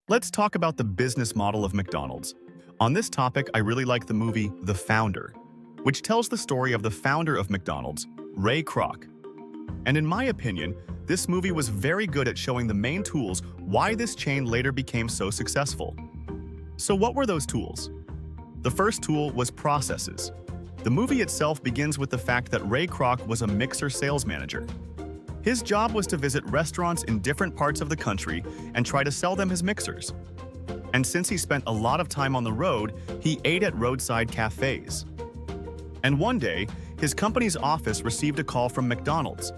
Let's talk about the business model of McDonald's. On this topic, I really like the movie The Founder, which tells the story of the founder of McDonald's, Ray Kroc. And in my opinion, this movie was very good at showing the main tools why this chain later became so successful. So what were those tools? The first tool was processes. The movie itself begins with the fact that Ray Kroc was a mixer sales manager. His job was to visit restaurants in different parts of the country and try to sell them his mixers. And since he spent a lot of time on the road, he ate at roadside cafes. And one day, his company's office received a call from McDonald's,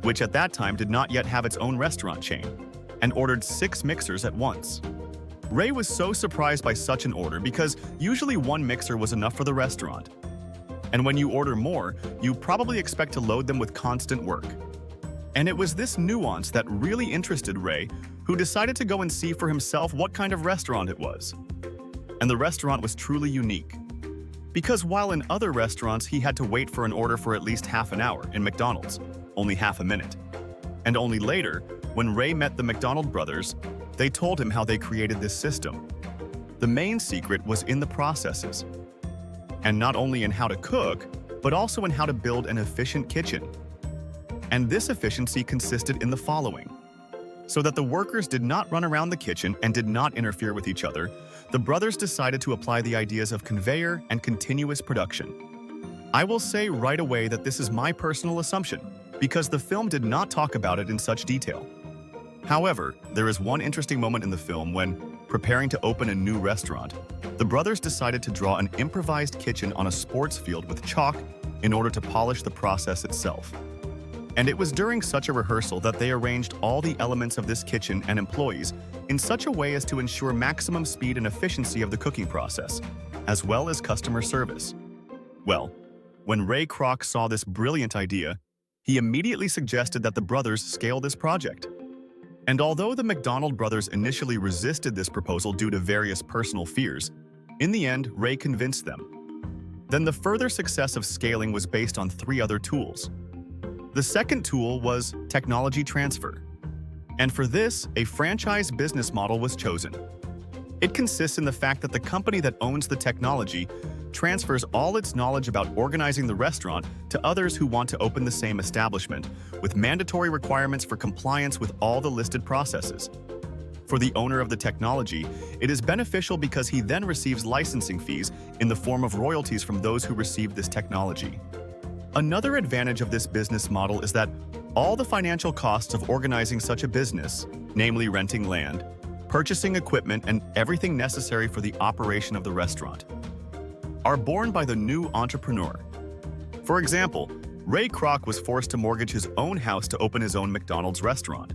which at that time did not yet have its own restaurant chain, and ordered 6 mixers at once. Ray was so surprised by such an order because usually one mixer was enough for the restaurant. And when you order more, you probably expect to load them with constant work. And it was this nuance that really interested Ray, who decided to go and see for himself what kind of restaurant it was. And the restaurant was truly unique. Because while in other restaurants he had to wait for an order for at least half an hour, in McDonald's, only half a minute. And only later, when Ray met the McDonald brothers, they told him how they created this system. The main secret was in the processes. And not only in how to cook, but also in how to build an efficient kitchen. And this efficiency consisted in the following. So that the workers did not run around the kitchen and did not interfere with each other, the brothers decided to apply the ideas of conveyor and continuous production. I will say right away that this is my personal assumption, because the film did not talk about it in such detail. However, there is one interesting moment in the film when, preparing to open a new restaurant, the brothers decided to draw an improvised kitchen on a sports field with chalk in order to polish the process itself. And it was during such a rehearsal that they arranged all the elements of this kitchen and employees in such a way as to ensure maximum speed and efficiency of the cooking process, as well as customer service. Well, when Ray Kroc saw this brilliant idea, he immediately suggested that the brothers scale this project. And although the McDonald brothers initially resisted this proposal due to various personal fears, in the end, Ray convinced them. Then the further success of scaling was based on 3 other tools. The second tool was technology transfer. And for this, a franchise business model was chosen. It consists in the fact that the company that owns the technology transfers all its knowledge about organizing the restaurant to others who want to open the same establishment, with mandatory requirements for compliance with all the listed processes. For the owner of the technology, it is beneficial because he then receives licensing fees in the form of royalties from those who received this technology. Another advantage of this business model is that all the financial costs of organizing such a business, namely renting land, purchasing equipment, and everything necessary for the operation of the restaurant, are borne by the new entrepreneur. For example, Ray Kroc was forced to mortgage his own house to open his own McDonald's restaurant.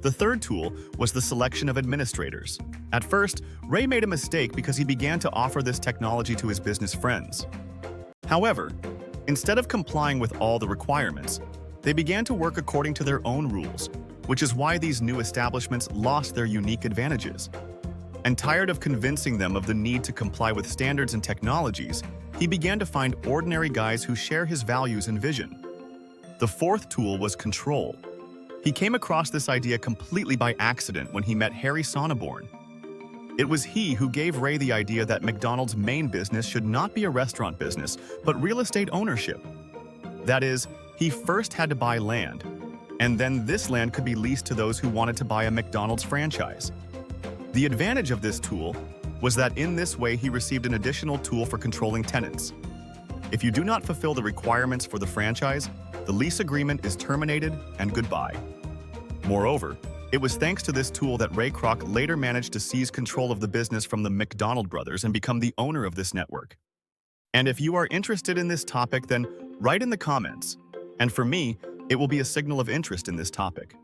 The third tool was the selection of administrators. At first, Ray made a mistake because he began to offer this technology to his business friends. However, instead of complying with all the requirements, they began to work according to their own rules, which is why these new establishments lost their unique advantages. And tired of convincing them of the need to comply with standards and technologies, he began to find ordinary guys who share his values and vision. The fourth tool was control. He came across this idea completely by accident when he met Harry Sonneborn. It was he who gave Ray the idea that McDonald's main business should not be a restaurant business, but real estate ownership. That is, he first had to buy land, and then this land could be leased to those who wanted to buy a McDonald's franchise. The advantage of this tool was that in this way he received an additional tool for controlling tenants. If you do not fulfill the requirements for the franchise, the lease agreement is terminated and goodbye. Moreover, it was thanks to this tool that Ray Kroc later managed to seize control of the business from the McDonald brothers and become the owner of this network. And if you are interested in this topic, then write in the comments. And for me, it will be a signal of interest in this topic.